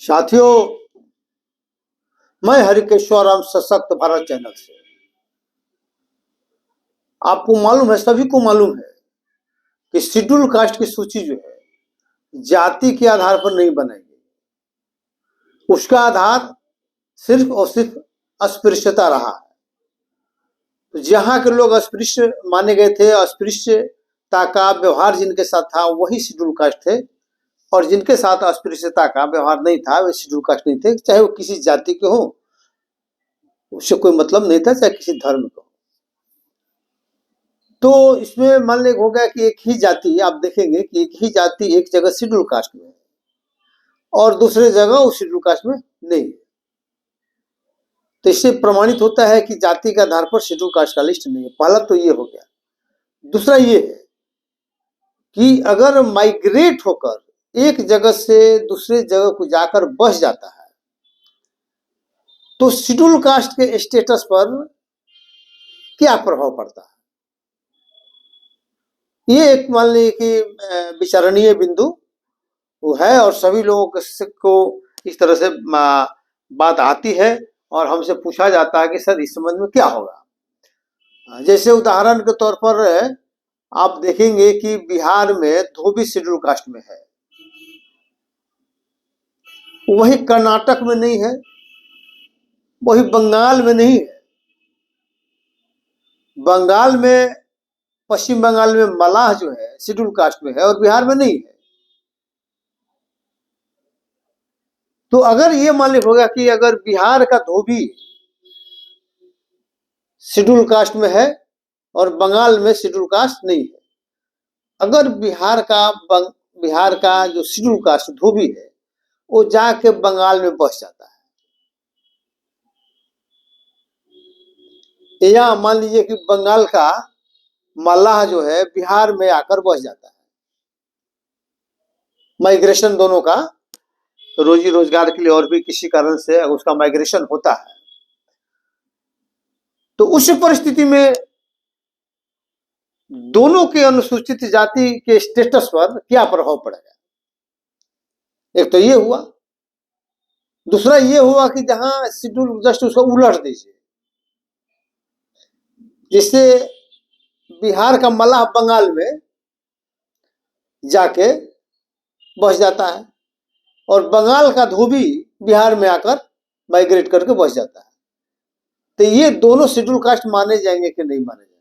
साथियों, मैं हरिकेश्वरम सशक्त भारत चैनल से। आपको मालूम है, सभी को मालूम है कि शेड्यूल कास्ट की सूची जो है जाति के आधार पर नहीं बनाई गई। उसका आधार सिर्फ और सिर्फ अस्पृश्यता रहा है। तो जहां के लोग अस्पृश्य माने गए थे, अस्पृश्यता का व्यवहार जिनके साथ था वही शेड्यूल कास्ट थे, और जिनके साथ अस्पृश्यता का व्यवहार नहीं था वे शेड्यूल कास्ट नहीं थे। चाहे वो किसी जाति के हो, उससे कोई मतलब नहीं था, चाहे किसी धर्म का हो। तो इसमें मान लें हो गया कि एक ही जाति, आप देखेंगे कि एक ही जाति एक जगह शेड्यूल कास्ट में है और दूसरे जगह उस शेड्यूल कास्ट में नहीं है। तो इससे प्रमाणित होता है कि जाति के आधार पर शेड्यूल कास्ट का लिस्ट नहीं है। पहला तो ये हो गया। दूसरा ये है कि अगर माइग्रेट होकर एक जगह से दूसरे जगह को जाकर बस जाता है तो शेड्यूल कास्ट के स्टेटस पर क्या प्रभाव पड़ता है, ये एक मान लीजिए कि विचारणीय बिंदु वो है, और सभी लोगों को इस तरह से बात आती है और हमसे पूछा जाता है कि सर इस संबंध में क्या होगा। जैसे उदाहरण के तौर पर आप देखेंगे कि बिहार में धोबी शेड्यूल कास्ट में है, वही कर्नाटक में नहीं है, वही बंगाल में नहीं है। बंगाल में, पश्चिम बंगाल में मलाह जो है शेड्यूल कास्ट में है और बिहार में नहीं है। तो अगर ये मान लिया होगा कि अगर बिहार का धोबी शेड्यूल कास्ट में है और बंगाल में शेड्यूल कास्ट नहीं है, अगर बिहार का जो शेड्यूल कास्ट धोबी है वो जाके बंगाल में बस जाता है, या मान लीजिए कि बंगाल का मल्लाह जो है बिहार में आकर बस जाता है, माइग्रेशन दोनों का रोजी रोजगार के लिए और भी किसी कारण से उसका माइग्रेशन होता है, तो उस परिस्थिति में दोनों के अनुसूचित जाति के स्टेटस पर क्या प्रभाव पड़ेगा। एक तो ये हुआ। दूसरा ये हुआ कि जहां शेड्यूल जस्ट उसको उलट दीजिए, जिससे बिहार का मल्लाह बंगाल में जाके बस जाता है और बंगाल का धोबी बिहार में आकर माइग्रेट करके बस जाता है, तो ये दोनों शेड्यूल कास्ट माने जाएंगे कि नहीं माने जाएंगे।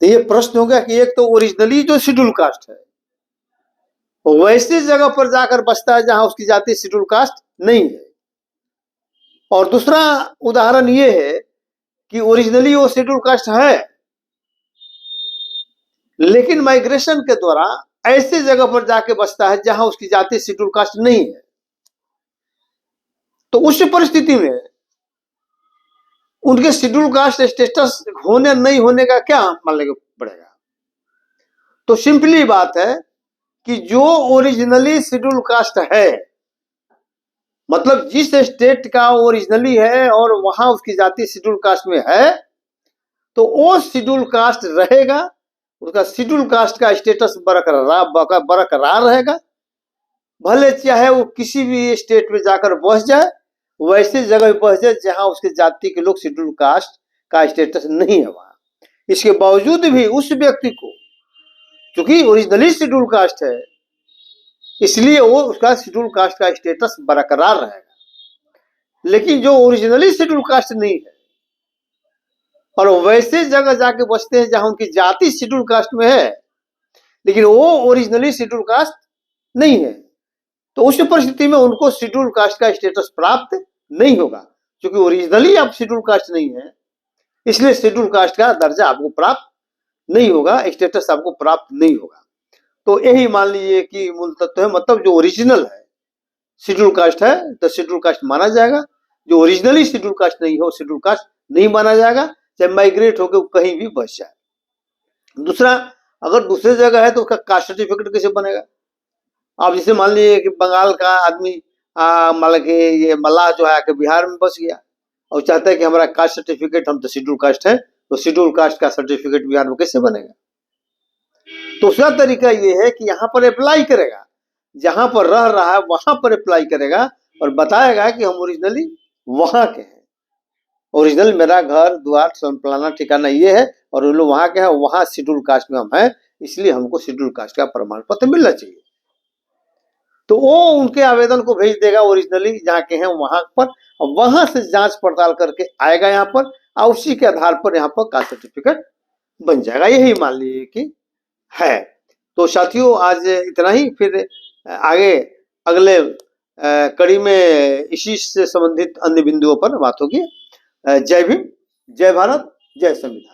तो ये प्रश्न हो गया कि एक तो ओरिजिनली जो शेड्यूल कास्ट है वैसे जगह पर जाकर बसता है जहां उसकी जाति शेड्यूल कास्ट नहीं है, और दूसरा उदाहरण ये है कि ओरिजिनली वो शेड्यूल कास्ट है लेकिन माइग्रेशन के द्वारा ऐसे जगह पर जाके बसता है जहां उसकी जाति शेड्यूल कास्ट नहीं है। तो उस परिस्थिति में उनके शेड्यूल कास्ट स्टेटस होने नहीं होने का क्या मानने पड़ेगा। तो सिंपली बात है कि जो ओरिजिनली शेड्यूल कास्ट है, मतलब जिस स्टेट का ओरिजिनली है और वहां उसकी जाति शेड्यूल कास्ट में है, तो वो शेड्यूल कास्ट रहेगा, उसका शेड्यूल कास्ट का स्टेटस बरकरार रहेगा, भले चाहे वो किसी भी स्टेट में जाकर बस जाए, वैसे जगह बस जाए जहां उसके जाति के लोग शेड्यूल कास्ट का स्टेटस नहीं है वहां। इसके बावजूद भी उस व्यक्ति को, क्योंकि ओरिजिनली शेड्यूल कास्ट है, इसलिए वो उसका शेड्यूल कास्ट का स्टेटस बरकरार रहेगा। लेकिन जो ओरिजिनली शेड्यूल कास्ट नहीं है और वैसे जगह जाके बसते हैं जहां उनकी जाति शेड्यूल कास्ट में है लेकिन वो ओरिजिनली शेड्यूल कास्ट नहीं है, तो उस परिस्थिति में उनको शेड्यूल कास्ट का स्टेटस प्राप्त नहीं होगा। क्योंकि ओरिजिनली आप शेड्यूल कास्ट नहीं है, इसलिए शेड्यूल कास्ट का दर्जा आपको प्राप्त नहीं होगा, स्टेटस आपको प्राप्त नहीं होगा। तो यही मान लीजिए कि मूल तत्व है, मतलब जो ओरिजिनल है शेड्यूल कास्ट है तो शेड्यूल कास्ट माना जाएगा, जो ओरिजिनली शेड्यूल कास्ट नहीं हो शेड्यूल कास्ट नहीं माना जाएगा, चाहे माइग्रेट होकर वो कहीं भी बस जाए। दूसरा, अगर दूसरे जगह है तो उसका कास्ट सर्टिफिकेट कैसे बनेगा। आप जैसे मान लीजिए कि बंगाल का आदमी मतलब कि ये मल्लाह जो है आके बिहार में बस गया और चाहता है कि हमारा कास्ट सर्टिफिकेट, हम तो शेड्यूल कास्ट है, तो शेड्यूल कास्ट का सर्टिफिकेट बिहार में कैसे बनेगा। दूसरा तरीका ये है कि यहाँ पर अप्लाई करेगा जहां पर रह रहा है वहां पर अप्लाई करेगा और बताएगा कि हम ओरिजिनली वहां के हैं, ओरिजिनल मेरा घर द्वार फलाना ठिकाना ये है और वो लोग वहां के हैं, वहां शेड्यूल कास्ट में हम हैं, इसलिए हमको शेड्यूल कास्ट का प्रमाण पत्र मिलना चाहिए। तो वो उनके आवेदन को भेज देगा ओरिजिनली जहाँ के हैं वहां पर, और वहां से जांच पड़ताल करके आएगा यहाँ पर, और उसी के आधार पर यहाँ पर कास्ट सर्टिफिकेट बन जाएगा। यही मान लीजिए कि है। तो साथियों आज इतना ही, फिर आगे अगले कड़ी में इसी से संबंधित अन्य बिंदुओं पर बात होगी। जय भीम, जय भारत, जय संविधान।